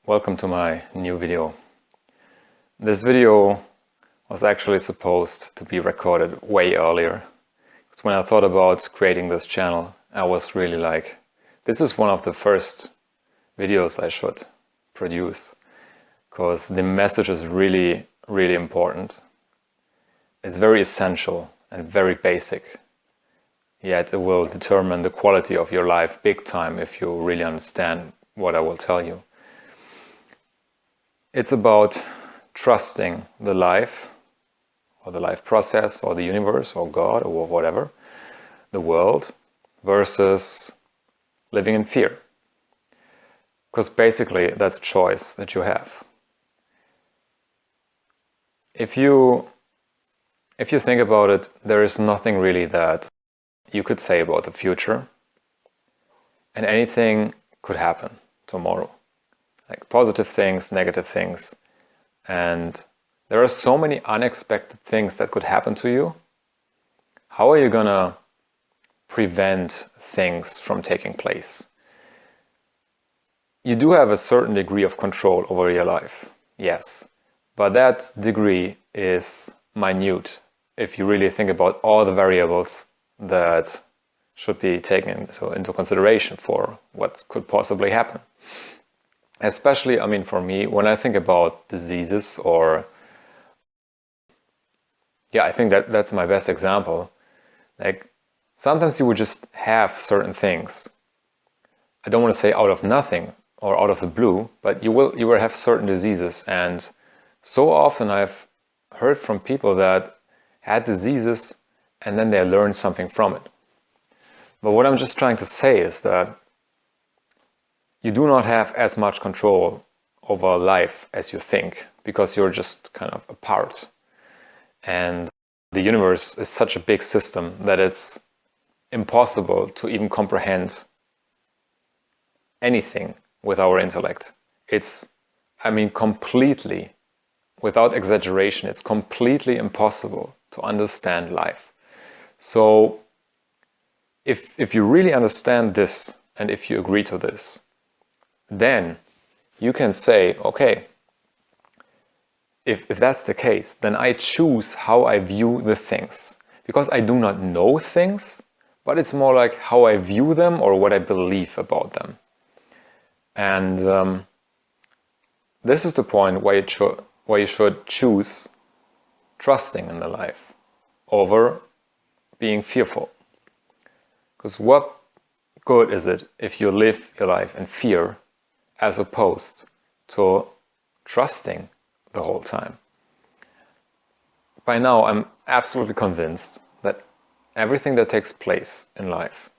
Welcome to my new video. This video was actually supposed to be recorded way earlier. Because when I thought about creating this channel, I was really like, this is one of the first videos I should produce. Because the message is really, really important. It's very essential and very basic. Yet it will determine the quality of your life big time if you really understand what I will tell you. It's about trusting the life, or the life process, or the universe, or God, or whatever, the world, versus living in fear. Because basically that's a choice that you have. If you think about it, there is nothing really that you could say about the future, and anything could happen tomorrow. Like positive things, negative things, and there are so many unexpected things that could happen to you. How are you gonna prevent things from taking place? You do have a certain degree of control over your life, yes, but that degree is minute if you really think about all the variables that should be taken into consideration for what could possibly happen. Especially, I mean, for me, when I think about diseases or, I think that's my best example. Like, sometimes you would just have certain things. I don't want to say out of nothing or out of the blue, but you will have certain diseases. And so often I've heard from people that had diseases and then they learned something from it. But what I'm just trying to say is that you do not have as much control over life as you think, because you're just kind of a part. And the universe is such a big system that it's impossible to even comprehend anything with our intellect. It's, completely, without exaggeration, it's completely impossible to understand life. So if you really understand this, and if you agree to this, then you can say, okay, if that's the case, then I choose how I view the things. Because I do not know things, but it's more like how I view them or what I believe about them. And this is the point where you should choose trusting in the life over being fearful. Because what good is it if you live your life in fear as opposed to trusting the whole time? By now, I'm absolutely convinced that everything that takes place in life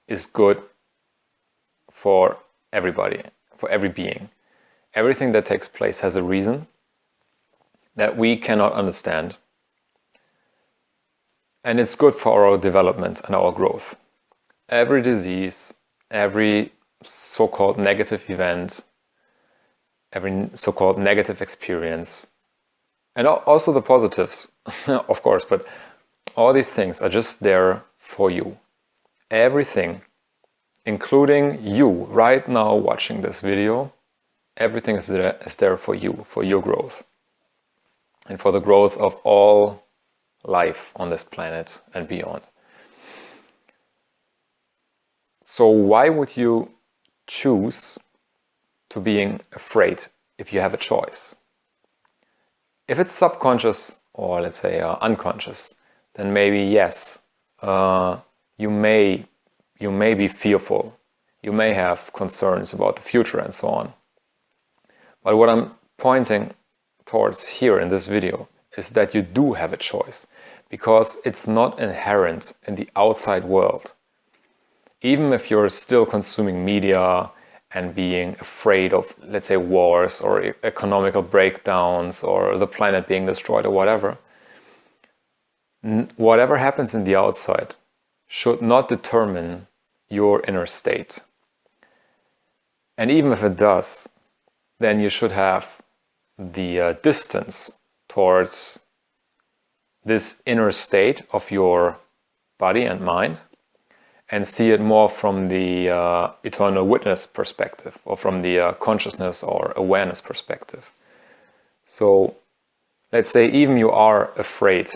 is good for everybody, for every being. Everything that takes place has a reason that we cannot understand. And it's good for our development and our growth. Every disease, every so-called negative event, every so-called negative experience, and also the positives, of course, but all these things are just there for you. Everything, including you right now watching this video, everything is there for you, for your growth, and for the growth of all life on this planet and beyond. So why would you choose to being afraid if you have a choice? If it's subconscious or let's say unconscious, then maybe yes, you may be fearful, you may have concerns about the future and so on. But what I'm pointing towards here in this video is that you do have a choice, because it's not inherent in the outside world. Even if you're still consuming media and being afraid of, let's say, wars or economical breakdowns or the planet being destroyed or whatever, whatever happens in the outside should not determine your inner state. And even if it does, then you should have the distance towards this inner state of your body and mind, and see it more from the eternal witness perspective, or from the consciousness or awareness perspective. So let's say even you are afraid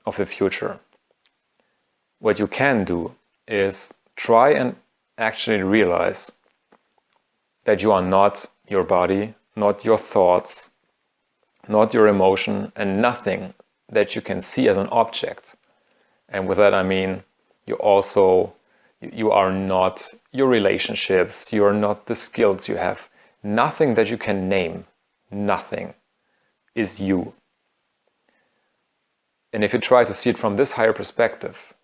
of the future. What you can do is try and actually realize that you are not your body, not your thoughts, not your emotion, and nothing that you can see as an object. And with that I mean you are not your relationships, you are not the skills you have. Nothing that you can name, nothing is you. And if you try to see it from this higher perspective,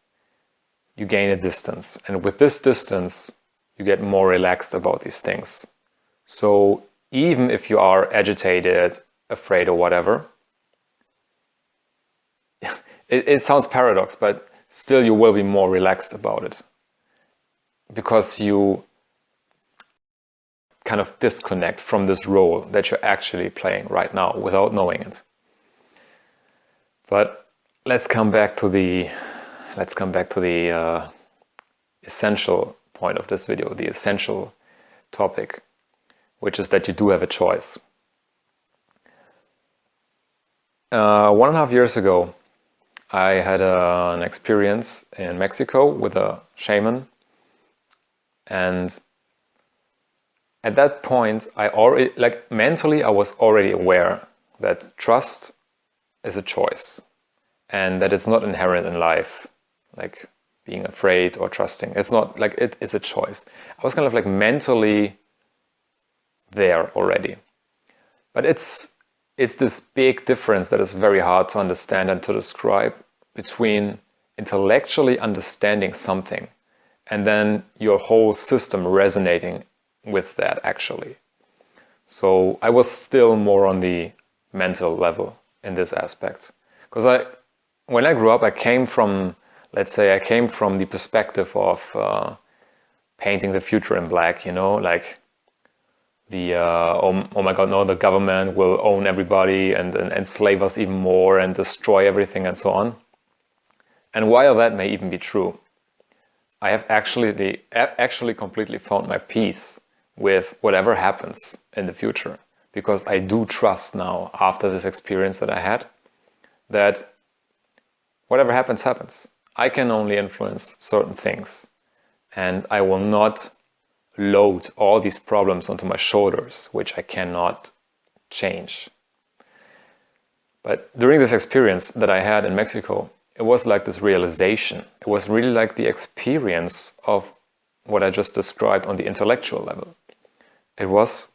you gain a distance. And with this distance, you get more relaxed about these things. So even if you are agitated, afraid or whatever, it sounds paradox, but still you will be more relaxed about it. Because you kind of disconnect from this role that you're actually playing right now without knowing it. But let's come back to the essential point of this video, the essential topic, which is that you do have a choice. 1.5 years ago, I had an experience in Mexico with a shaman. And at that point, I already, mentally, I was already aware that trust is a choice and that it's not inherent in life, like being afraid or trusting. It's not like it's a choice. I was kind of mentally there already. But it's this big difference that is very hard to understand and to describe between intellectually understanding something and then your whole system resonating with that actually. So I was still more on the mental level in this aspect. Because when I grew up, I came from the perspective of painting the future in black, like the, oh my God, no, the government will own everybody and enslave us even more and destroy everything and so on. And while that may even be true, I have actually completely found my peace with whatever happens in the future, because I do trust now, after this experience that I had, that whatever happens, happens. I can only influence certain things, and I will not load all these problems onto my shoulders, which I cannot change. But during this experience that I had in Mexico, it was like this realization. It was really like the experience of what I just described on the intellectual level. It was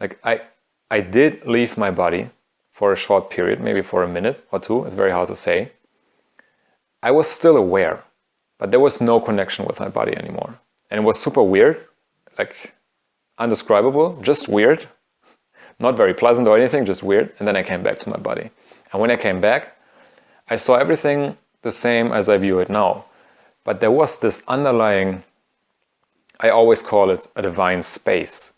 like I did leave my body for a short period, maybe for a minute or two, it's very hard to say. I was still aware, but there was no connection with my body anymore. And it was super weird, like undescribable, just weird, not very pleasant or anything, just weird. And then I came back to my body. And when I came back, I saw everything the same as I view it now. But there was this underlying, I always call it a divine space.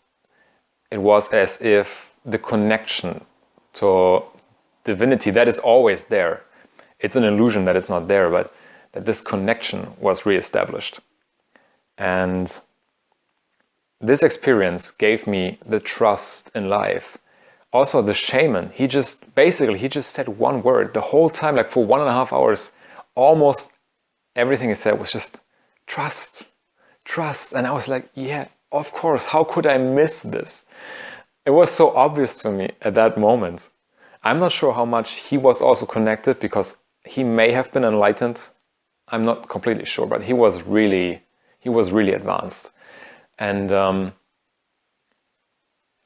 It was as if the connection to divinity that is always there. It's an illusion that it's not there, but that this connection was reestablished. And this experience gave me the trust in life. Also, the shaman, he just said one word the whole time, like for 1.5 hours, almost everything he said was just trust, trust. And I was like, yeah, of course, how could I miss this? It was so obvious to me at that moment. I'm not sure how much he was also connected, because he may have been enlightened. I'm not completely sure, but he was really advanced. And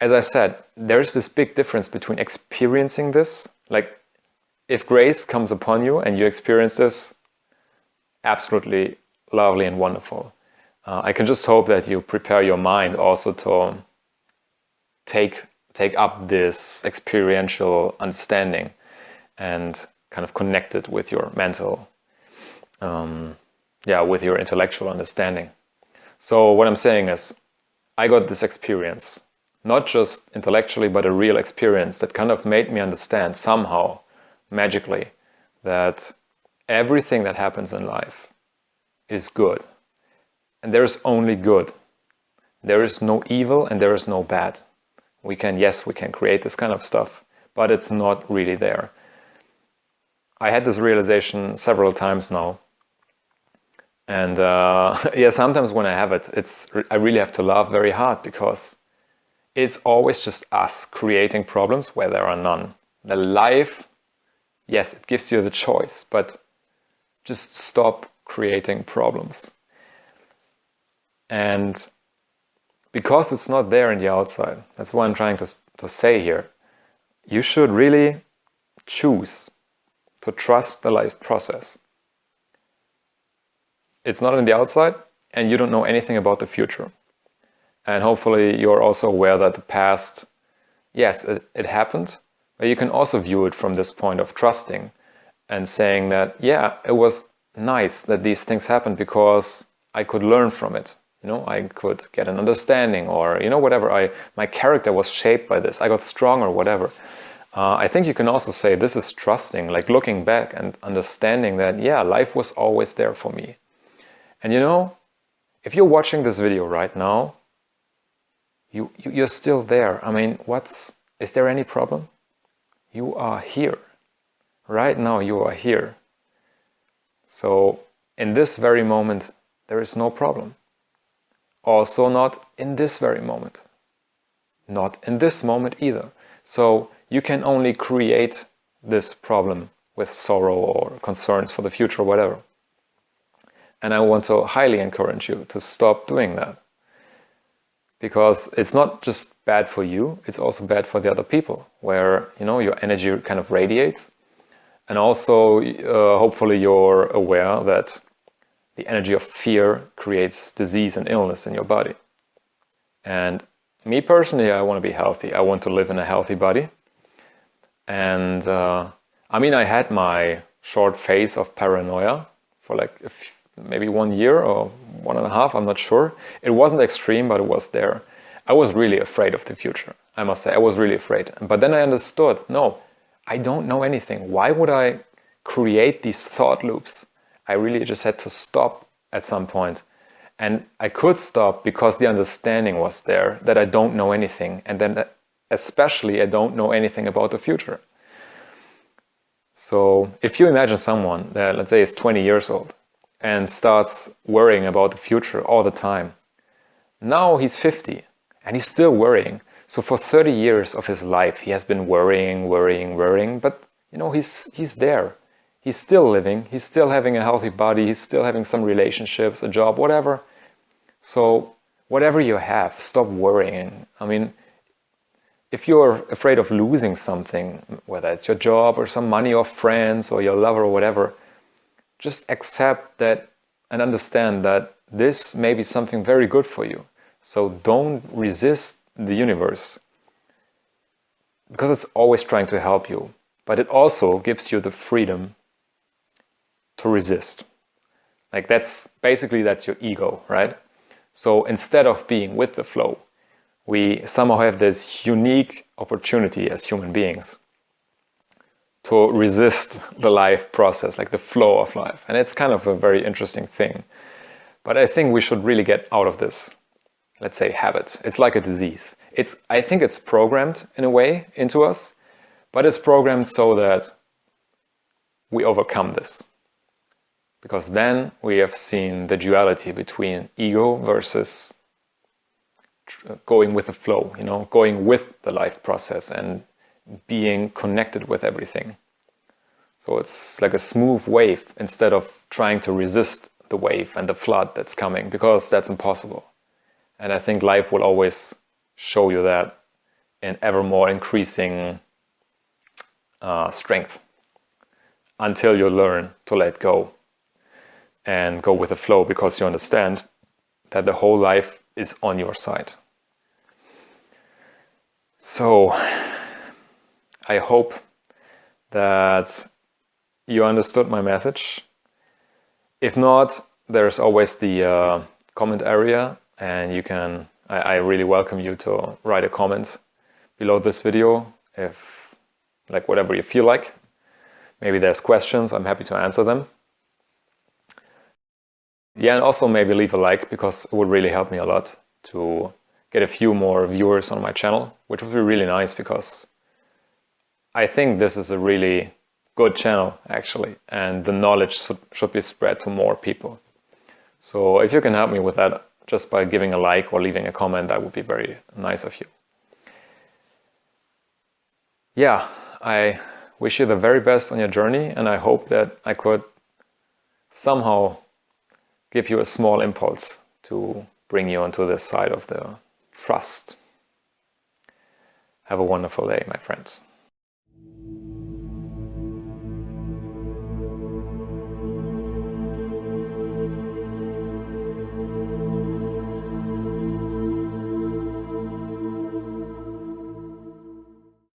as I said, there's this big difference between experiencing this, like if grace comes upon you and you experience this, absolutely lovely and wonderful. I can just hope that you prepare your mind also to take up this experiential understanding and kind of connect it with your mental, with your intellectual understanding. So what I'm saying is, I got this experience, not just intellectually, but a real experience that kind of made me understand somehow, magically, that everything that happens in life is good. And there is only good. There is no evil and there is no bad. We can create this kind of stuff, but it's not really there. I had this realization several times now. And yeah, sometimes when I have it, I really have to laugh very hard, because it's always just us creating problems where there are none. The life, yes, it gives you the choice, but just stop creating problems. And because it's not there in the outside, that's what I'm trying to say here. You should really choose to trust the life process. It's not on the outside, and you don't know anything about the future. And hopefully you're also aware that the past, yes, it happened, but you can also view it from this point of trusting and saying that, yeah, it was nice that these things happened because I could learn from it. You know, I could get an understanding, or, you know, whatever. My character was shaped by this. I got stronger, whatever. I think you can also say this is trusting, like looking back and understanding that, yeah, life was always there for me. And you know, if you're watching this video right now, you're still there. I mean, is there any problem? You are here. Right now you are here. So in this very moment, there is no problem. Also not in this very moment. Not in this moment either. So you can only create this problem with sorrow or concerns for the future or whatever. And I want to highly encourage you to stop doing that. Because it's not just bad for you, it's also bad for the other people, where, you know, your energy kind of radiates. And also, hopefully you're aware that the energy of fear creates disease and illness in your body. And me personally, I want to be healthy. I want to live in a healthy body. And I mean, I had my short phase of paranoia for like maybe 1 year or 1.5, I'm not sure. It wasn't extreme, but it was there. I was really afraid of the future, I must say. I was really afraid. But then I understood, no, I don't know anything. Why would I create these thought loops? I really just had to stop at some point. And I could stop because the understanding was there that I don't know anything. And then especially I don't know anything about the future. So if you imagine someone that, let's say, is 20 years old and starts worrying about the future all the time. Now he's 50 and he's still worrying. So for 30 years of his life, he has been worrying, but you know, he's there. He's still living, he's still having a healthy body, he's still having some relationships, a job, whatever. So whatever you have, stop worrying. I mean, if you're afraid of losing something, whether it's your job or some money or friends or your lover or whatever, just accept that and understand that this may be something very good for you. So don't resist the universe, because it's always trying to help you, but it also gives you the freedom to resist. Like that's your ego, right? So instead of being with the flow, we somehow have this unique opportunity as human beings to resist the life process, like the flow of life. And it's kind of a very interesting thing. But I think we should really get out of this, let's say, habit. It's like a disease. I think it's programmed in a way into us, but it's programmed so that we overcome this. Because then we have seen the duality between ego versus going with the flow, you know, going with the life process and being connected with everything. So it's like a smooth wave instead of trying to resist the wave and the flood that's coming, because that's impossible. And I think life will always show you that in ever more increasing strength until you learn to let go and go with the flow, because you understand that the whole life is on your side. So I hope that you understood my message. If not, there's always the comment area, and you can, I really welcome you to write a comment below this video, if like whatever you feel like. Maybe there's questions, I'm happy to answer them. Yeah, and also maybe leave a like, because it would really help me a lot to get a few more viewers on my channel, which would be really nice, because I think this is a really good channel actually, and the knowledge should be spread to more people. So if you can help me with that just by giving a like or leaving a comment, that would be very nice of you. Yeah, I wish you the very best on your journey, and I hope that I could somehow give you a small impulse to bring you onto this side of the trust. Have a wonderful day, my friends.